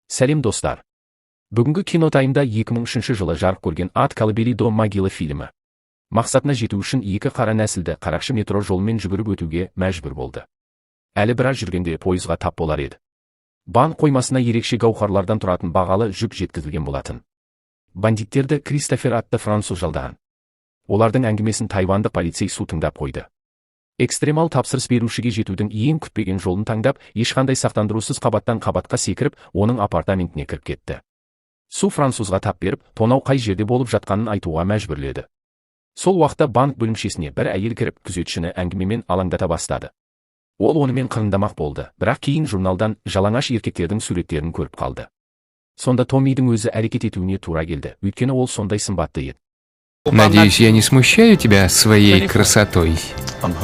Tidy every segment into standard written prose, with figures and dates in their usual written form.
Сәлем достар. Бүгінгі кинотаймда 2003 жылы жарық көрген Ат колыбели до могилы фильмі. Мақсатына жету үшін екі қара нәсілді қарақшы метро жолымен жүгіріп өтуге мәжбүр болды. Әлі біраз жүргенде пойызға тап болар еді. Банк қоймасына ерекше гауһарлардан тұратын бағалы жүк жеткізілген болатын. Бандиттерді Кристофер атты француз жалдаған. Олардың әңгімесін тайвандық полицей су тыңдап қойды. Экстремал тапсырыс берушіге жетудің ең күтпеген жолын таңдап, ешқандай сақтандырусыз қабаттан қабатқа секіріп, оның апартаментіне кіріп кетті. Су французға тап беріп, тонау қай жерде болып жатқанын айтуға мәжбүрледі. Сол уақытта банк бөлімшесіне бір әйел кіріп, күзетшіні әңгімемен алаңдата бастады. Ол онымен қырындамақ болды, бірақ кейін журналдан жалаңаш еркектердің суреттерін көріп қалды. Сонда Томмидің өзі әрекет етуіне тура келді, өйткені ол сондай сымбатты еді. Надеюсь, я не смущаю тебя своей красотой.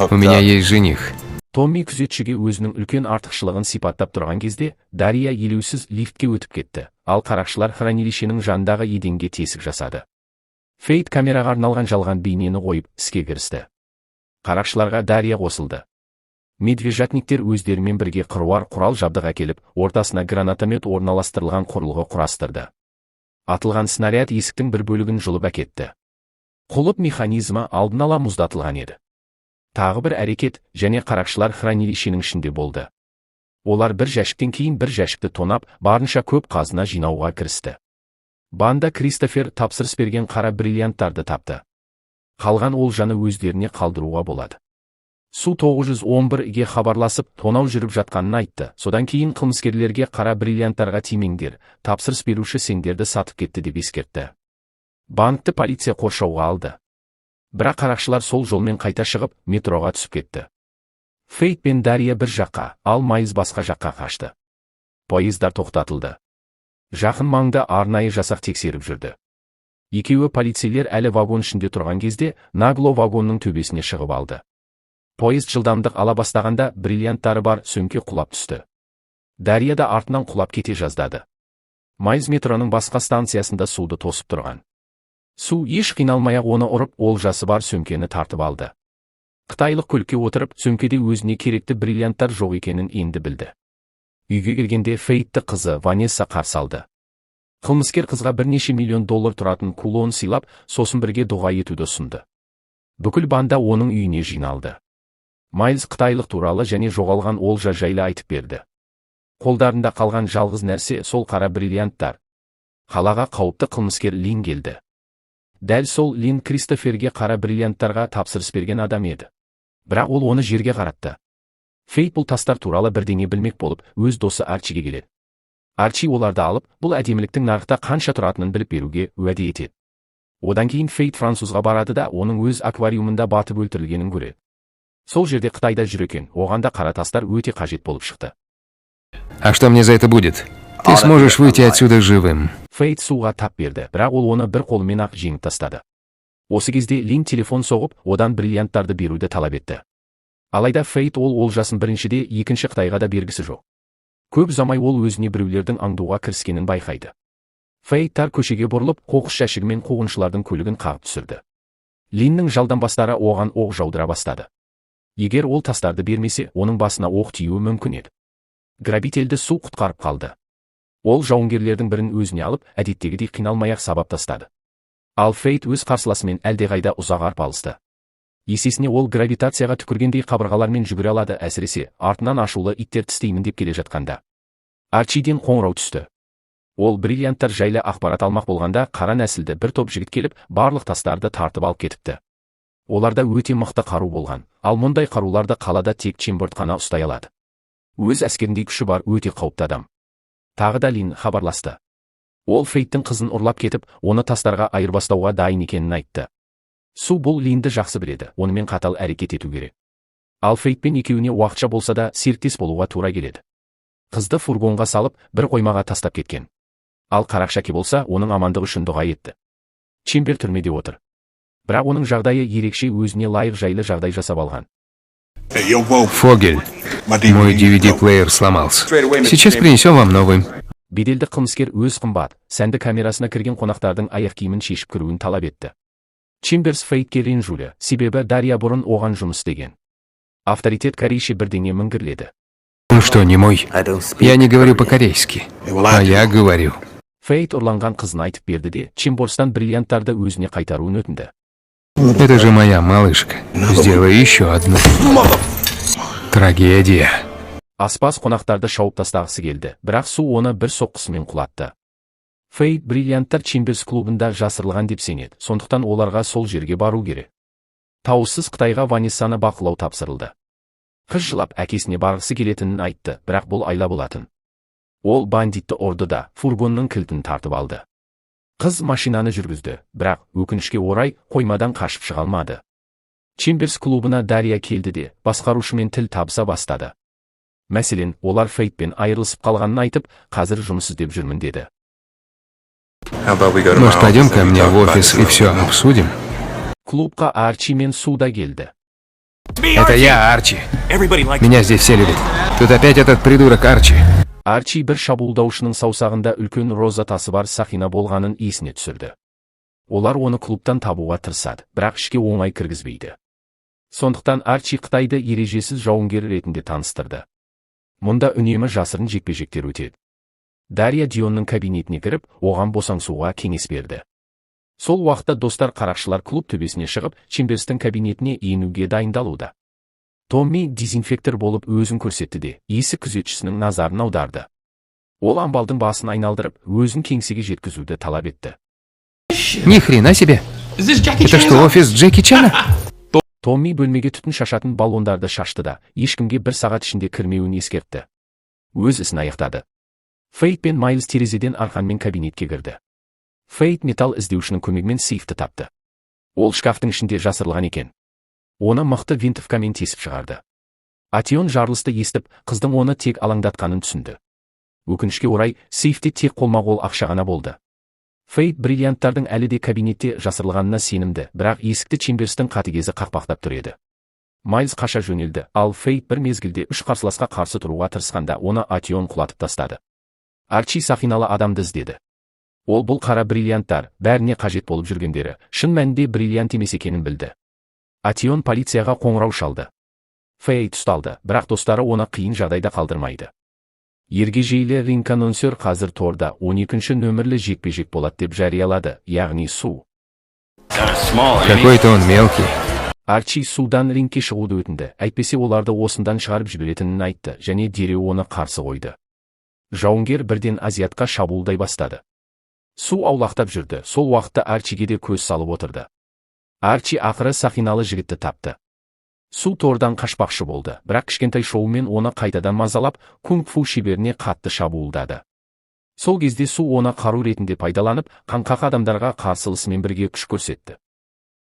У меня есть жених. Томми күзетшіге өзінің үлкен артықшылығын сипаттап тұрған кезде, Дария елеусіз лифтке өтіп кетті, ал қарақшылар хранилищенің жанындағы еденге тесік жасады. Фейт камераға арналған жалған бейнені қойып, іске кірісті. Қарақшыларға Дария қосылды. Медвежатниктер өздерімен бірге қыруар құрал жабдық әкеліп, ортасына гранатомет орналастырылған құрылғы құрастырды. Атылған снаряд есіктің бір бөлігін жұлып әкетті. Құлып механизмі алдын ала мұздатылған еді. Тағы бір әрекет, және қарақшылар хранилищенің ішінде болды. Олар бір жәшіктен кейін бір жәшікті тонап, барынша көп қазына жинауға кірісті. Банда Кристофер тапсырыс берген қара бриллианттарды тапты. Қалған олжаны өздеріне қалдыруға болады. Су 911-ге хабарласып, тонау жүріп жатқанын айтты. Содан кейін қылмыскерлерге қара бриллианттарға тимеңдер, тапсырыс беруші сендерді сатып кетті деп ескертті. Банкты полиция қоршауға алды. Бірақ қарақшылар сол жолмен қайта шығып, метроға түсіп кетті. Фейт пен Дария бір жаққа, ал Майыз басқа жаққа қашты. Пойыздар тоқтатылды. Жақын маңда арнайы жасақ тексеріп жүрді. Екеуі полицейлер әлі вагон ішінде тұрған кезде, Нагло вагонның төбесіне шығып алды. Пойыз жылдамдық ала бастағанда, бриллианттары бар сөмке құлап түсті. Дария да артынан құлап кете жаздады. Майыз метроның басқа станциясында суды тосып тұрған. Су еш қиналмай-ақ оны ұрып, олжасы бар сөмкені тартып алды. Қытайлық көлікке отырып, сөмкеде өзіне керекті бриллианттар жоқ екенін енді білді. Үйге келгенде Фейтті қызы Ванесса қарсы алды. Қылмыскер қызға $1 миллион тұратын кулон сыйлап, сосын бірге дұға етуді ұсынды. Бүкіл банда оның үйіне жиналды. Майлз қытайлық туралы және жоғалған олжа жайлы айтып берді. Қолдарында қалған жалғыз нәрсе сол қара бриллианттар. Қалаға қауіпті қылмыскер Лин келді. Дәл сол Лин Кристоферге қара бриллианттарға тапсырыс берген адам еді. Бірақ ол оны жерге қаратты. Фейт бұл тастар туралы бірдеңе білмек болып, өз досы Арчиге келеді. Арчи оларды алып, бұл әдеміліктің нарықта қанша тұратынын біліп беруге уәде етеді. Одан кейін Фейт французға барады да, оның өз аквариумында батып өлтірілгенін көреді. Сол жерде Қытайда жүр екен, оған да қара тастар өте қажет болып шықты. А что мне за это будет? Ты сможешь выйти отсюда живым. Фейт суға тап берді, бірақ ол оны бір қолымен ақ жеңіп тастады. Осы кезде Лин телефон соғып, одан бриллианттарды беруді талап етті. Алайда Фейт ол олжасын біріншіде, екінші Қытайға да бергісі жоқ. Көп ұзамай ол өзіне біреулердің аңдуға кіріскенін байқайды. Фейттар көшеге бұрылып, қоқыс жәшігімен қуғыншылардың көлігін қағып түсірді. Линнің жалданбастары оған оқ жаудыра бастады. Егер ол тастарды бермесе, оның басына оқ тиюі мүмкін еді. Грабительді су құтқарып қалды. Ол жауынгерлердің бірін өзіне алып, әдеттегідей қиналмай-ақ сабап тастады. Ал Фейт өз қарсыласымен әлдеқайда ұзақ арпалысты. Есесіне ол гравитацияға түкіргендей қабырғалармен жүгіре алады, әсіресе артынан ашулы иттер тістеймін деп келе жатқанда. Арчиден қоңырау түсті. Ол бриллианттар жайлы ақпарат алмақ болғанда, қара нәсілді бір топ жігіт келіп, барлық тастарды тартып алып кетіпті. Оларда өте мықты қару болған, ал мұндай қаруларды қалада тек Чемберт қана ұстай алады. Өз әскеріндей күші бар өте қауіпті адам. Тағы да Лин хабарласты. Ол Фейттің қызын ұрлап кетіп, оны тастарға айырбастауға дайын екенін айтты. Су бұл Линді жақсы біледі, онымен қатал әрекет ету керек. Ал Фейтпен екеуіне уақытша болса да серіктес болуға тура келеді. Қызды фургонға салып, бір қоймаға тастап кеткен. Ал қарақшаке болса, оның амандығы үшін дұға етті. Чембер түрмеде отыр. Бірақ оның жағдайы ерекше, өзіне лайық жайлы жағдай жасап алған. Фогель, мой DVD-плеер сломался. Сейчас принесем вам новый. Беделді қылмыскер өз қымбат, сәнді камерасына кірген қонақтардың аяқ киімін шешіп кіруін талап етті. Чемберс Фейтке ренжулі, себебі Дария бұрын оған жұмыс істеген. Авторитет корейше бірдеңе міңгірледі. Он что, не мой? Я не говорю по-корейски. А я говорю. Фейт ұрланған қызын айтып берді де, Чемберстен бриллианттарды өзіне қайтаруын өтінді. Это же моя малышка. Сделай еще одну. Трагедия. Аспаз қонақтарды шауып тастағысы келді, бірақ Су оны бір соққысымен құлатты. Фейт бриллианттар Чемберс клубында жасырылған деп сенеді, сондықтан оларға сол жерге бару керек. Тауыссыз Қытайға Ванессаны бақылау тапсырылды. Қыз жылап әкесіне барғысы келетінін айтты, бірақ бұл айла болатын. Ол бандитті ұрды да фургонның кілтін тартып алды. Қыз машинаны жүргізді, бірақ өкінішке орай қоймадан қашып шыға алмады. Чемберс клубына Дария келді де басқарушымен тіл табыса бастады. Мәселен, олар Фейтпен айырылысып қалғанын айтып, қазір жұмыс іздеп жүрмін деді. Может, пойдем ко мне в офис и все обсудим? Клубқа Арчи мен Суда келді. Это я, Арчи. Меня здесь все любят. Тут опять этот придурок Арчи. Арчи бір шабуылдаушының саусағында үлкен роза тасы бар сақина болғанын есіне түсірді. Олар оны клубтан табуға тырысады, бірақ ішке оңай кіргізбейді. Сондықтан Арчи Қытайды ережесіз жауынгер ретінде таныстырды. Мұнда үнемі жасырын жекпе-жектер өтеді. Дария Дионның кабинетіне кіріп, оған босаңсуға кеңес берді. Сол уақытта достар қарақшылар клуб төбесіне шығып, Чемберстің кабинетіне енуге дайындалуда. Томми дезинфектор болып өзін көрсетті де, есік күзетшісінің назарын аударды. Ол амбалдың басын айналдырып, өзін кеңсеге жеткізуді талап етті. Ни хрена себе. Это что, офис Джеки Чана? Томми бөлмеге түтін шашатын баллондарды шашты да, ешкімге бір сағат ішінде кірмеуін ескертті. Өз ісін аяқтады. Фейт пен Майлз терезеден арқанмен кабинетке кірді. Фейт металл іздеушінің көмегімен сейфті тапты. Ол шкафтың ішінде жасырылған екен. Оны мықты винтовкамен тесіп шығарды. Атион жарылысты естіп, қыздың оны тек алаңдатқанын түсінді. Өкінішке орай, сейфте тек қолма-қол ақша ғана болды. Фейт бриллианттардың әлі де кабинетте жасырылғанына сенімді, бірақ есікті Чемберстің қатыгезі қақпақтап тұр еді. Майлз қаша жөнелді, ал Фейт бір мезгілде үш қарсыласқа қарсы тұруға тырысқанда оны Атион құлатып тастады. Арчи сақиналы адамды іздеді. Ол бұл қара бриллианттар, бәріне қажет болып жүргендері, шын мәнінде бриллиант емес екенін білді. Атион полицияға қоңырау шалды. Фейт ұсталды, бірақ достары оны қиын жағдайда қалдырмайды. Ергежейлі ринг-анонсер қазір торда 12-ші нөмірлі жекпе-жек болады деп жариялады, яғни Су. Какой-то он мелкий. Арчи Судан рингке шығуды өтінді, әйтпесе оларды осындан шығарып жіберетінін айтты, және дереу оны қарсы қойды. Жауынгер бірден азиатқа шабуылдай бастады. Су аулақтап жүрді, сол уақытта Арчиге де көз салып отырды. Арчи ақыры сақиналы жігітті тапты. Су тордан қашпақшы болды, бірақ кішкентай шоумен оны қайтадан мазалап, кунг-фу шеберіне қатты шабуылдады. Сол кезде Су оны қару ретінде пайдаланып, қаңқақ адамдарға қарсылысымен бірге күш көрсетті.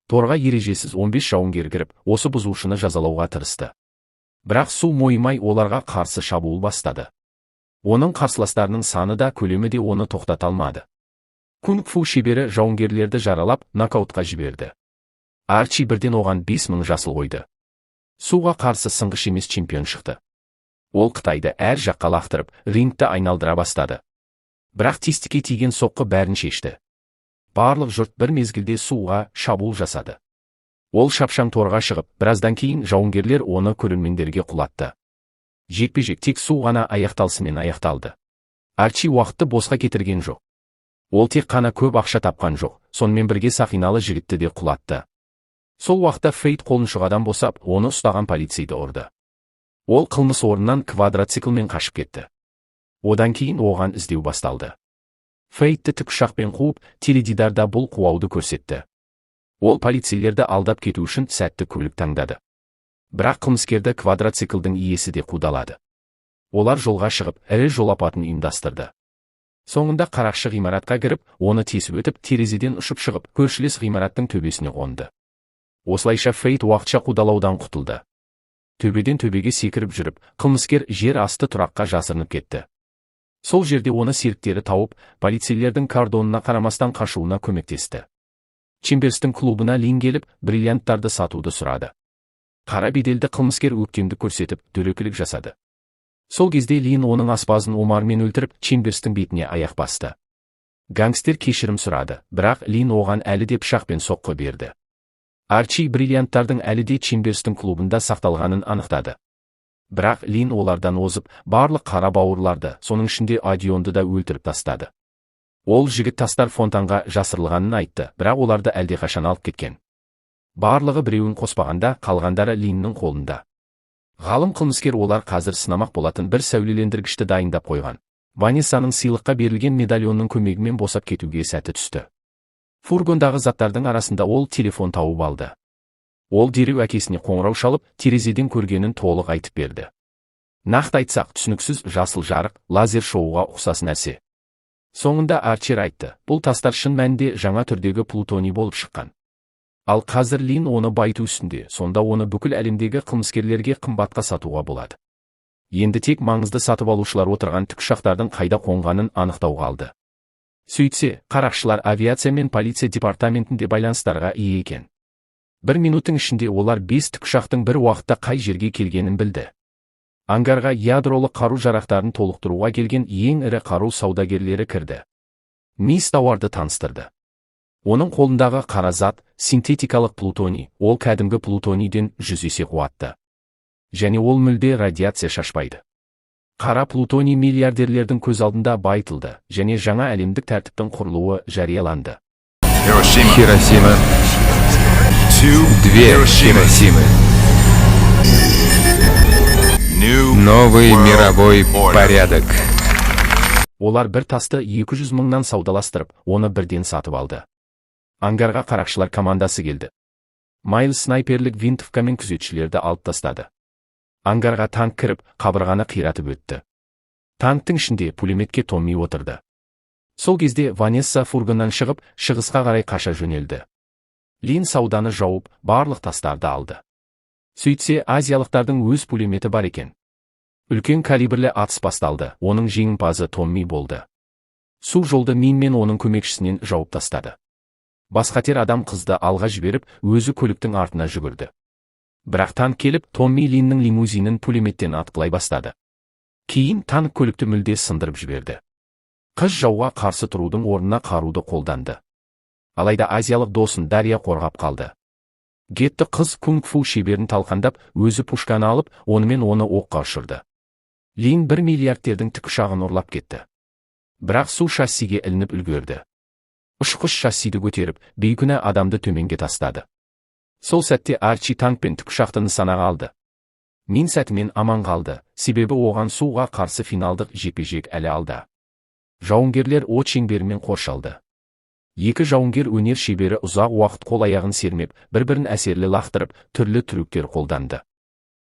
Торға ережесіз 15 жауынгер кіріп, осы бұзушыны жазалауға тырысты. Бірақ Су мойымай оларға қарсы шабуыл бастады. Оның қарсыластарының саны да көлемі де оны тоқтата алмады. Кунг-фу шебері жауынгерлерді жаралап, нокаутқа жіберді. Арчи бірден оған 5000 жасыл қойды. Суға қарсы сынғыш емес чемпион шықты. Ол Қытайды әр жаққа лақтырып, рингті айналдыра бастады. Бірақ тестікке тиген соққы бәрін шешті. Барлық жұрт бір мезгілде Суға шабуыл жасады. Ол шапшаң торға шығып, біраздан кейін жауынгерлер оны көрермендерге құлатты. Жекпе-жек тек Су ғана аяқталысымен аяқталды. Арчи уақытты босқа кетірген жоқ. Ол тек қана көп ақша тапқан жоқ, сонымен бірге сақиналы жігітті де құлатты. Сол уақытта Фейт қолын шұғадан босап, оны ұстаған полицейді ұрды. Ол қылмыс орнынан квадроциклмен қашып кетті. Одан кейін оған іздеу басталды. Фейтті тікұшақпен қуып, теледидарда бұл қуауды көрсетті. Ол полицейлерді алдап кету үшін сәтті көлік таңдады. Бірақ қылмыскерді квадроциклдің иесі де қудалады. Олар жолға шығып, ірі жол апатын ұйымдастырды. Соңында қарақшы ғимаратқа кіріп, оны тесіп өтіп, терезеден ұшып шығып, көршілес ғимараттың төбесіне қонды. Осылайша Фейт уақытша қудалаудан құтылды. Төбеден төбеге секіріп жүріп, қылмыскер жер асты тұраққа жасырынып кетті. Сол жерде оны серіктері тауып, полицейлердің кордонына қарамастан қашуына көмектесті. Чемберстің клубына Лин келіп, бриллианттарды сатуды сұрады. Қара беделді қылмыскер өктемді көрсетіп, дөрекілік жасады. Сол кезде Лин оның аспазын омармен өлтіріп, Чемберстің бетіне аяқ басты. Гангстер кешірім сұрады, бірақ Лин оған әлі де пышақпен соққы берді. Арчи бриллианттардың әлі де Чемберстің клубында сақталғанын анықтады. Бірақ Лин олардан озып, барлық қара бауырларды, соның ішінде Одионды да өлтіріп тастады. Ол жігіт тастар фонтанға жасырылғанын айтты, бірақ оларды әлдеқашан алып кеткен. Барлығы біреуін қоспағанда, қалғандары Линнің қолында. Ғалым қылмыскер олар қазір сынамақ болатын бір сәулелендіргішті дайындап қойған. Ванессаның сыйлыққа берілген медальонның көмегімен босап кетуге сәті түсті. Фургондағы заттардың арасында ол телефон тауып алды. Ол дереу әкесіне қоңырау шалып, терезеден көргенін толық айтып берді. Нақты айтсақ, түсініксіз жасыл жарық, лазер шоуға ұқсас нәрсе. Соңында Арчер айтты, бұл тастар шын мәнінде жаңа түрдегі плутоний болып шыққан. Ал қазір Лин оны байыту үстінде, сонда оны бүкіл әлемдегі қылмыскерлерге қымбатқа сатуға болады. Енді тек маңызды сатып алушылар отырған тікұшақтардың қайда қонғанын анықтау қалды. Сөйтсе, қарақшылар авиация мен полиция департаментінде байланыстарға ие екен. 1 минуттың ішінде олар 5 тікұшақтың бір уақытта қай жерге келгенін білді. Ангарға ядролық қару-жарақтарын толықтыруға келген ең ірі қару саудагерлері кірді. Мисс Тауарды таныстырды. Оның қолындағы қара зат, синтетикалық плутоний, ол кәдімгі плутонийден 100 есе қуатты. Және ол мүлде радиация шашпайды. Қара плутоний миллиардерлердің көз алдында байытылды, және жаңа әлемдік тәртіптің құрылуы жарияланды. Хиросима. 2 Хиросимы. Новый мировой порядок. Олар бір тасты 200 мыңнан саудаластырып, оны бірден сатып алды. Ангарға қарақшылар командасы келді. Майлз снайперлік винтовкамен күзетшілерді алып тастады. Ангарға танк кіріп, қабырғаны қиратып өтті. Танктың ішінде пулеметке Томми отырды. Сол кезде Ванесса фургоннан шығып, шығысқа қарай қаша жөнелді. Лин сауданы жауып, барлық тастарды алды. Сөйтсе, азиялықтардың өз пулеметі бар екен. Үлкен калибрлі атыс басталды, оның жеңімпазы Томми болды. Су жолды Мин мен оның көмекшісінен жауып тастады. Басқатер адам қызды алға жіберіп, өзі көліктің артына жүгірді. Бірақ танк келіп, Томми Линнің лимузинін пулеметтен атқылай бастады. Кейін танк көлікті мүлде сындырып жіберді. Қыз жауға қарсы тұрудың орнына қаруды қолданды. Алайда азиялық досын Дария қорғап қалды. Гетті қыз кунг-фу шеберін талқандап, өзі пушканы алып, онымен оны оққа ұшырды. Лин 1 миллиардтердің тікұшағын ұрлап кетті. Бірақ су шассиге ілініп үлгерді. Ұшқыш шассиді көтеріп, бейкүнә адамды төменге тастады. Сол сәтте Арчи танкпен тікұшақты нысанаға алды. Мин сәтімен аман қалды, себебі оған суға қарсы финалдық жекпе-жек әлі алды. Жауынгерлер от шеңберімен қоршалды. Екі жауынгер өнер шебері ұзақ уақыт қол аяғын сермеп, бір-бірін әсерлі лақтырып, түрлі трюктер қолданды.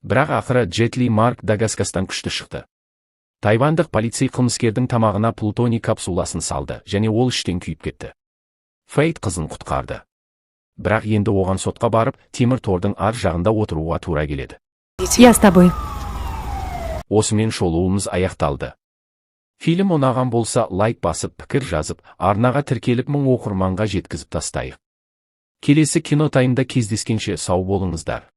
Бірақ ақыры Джет Ли Марк Дагаскастан күшті шықты. Тайвандық полицей қылмыскердің тамағына плутоний капсуласын салды, және ол іштен күйіп кетті. Фейт қызын құтқарды. Бірақ енді оған сотқа барып, темір тордың ар жағында отыруға тура келеді. Я с тобой. Осымен шолуымыз аяқталды. Фильм ұнаған болса, лайк басып, пікір жазып, арнаға тіркеліп 1000 оқырманға жеткізіп тастайық. Келесі кино таймда кездескенше сау болыңыздар.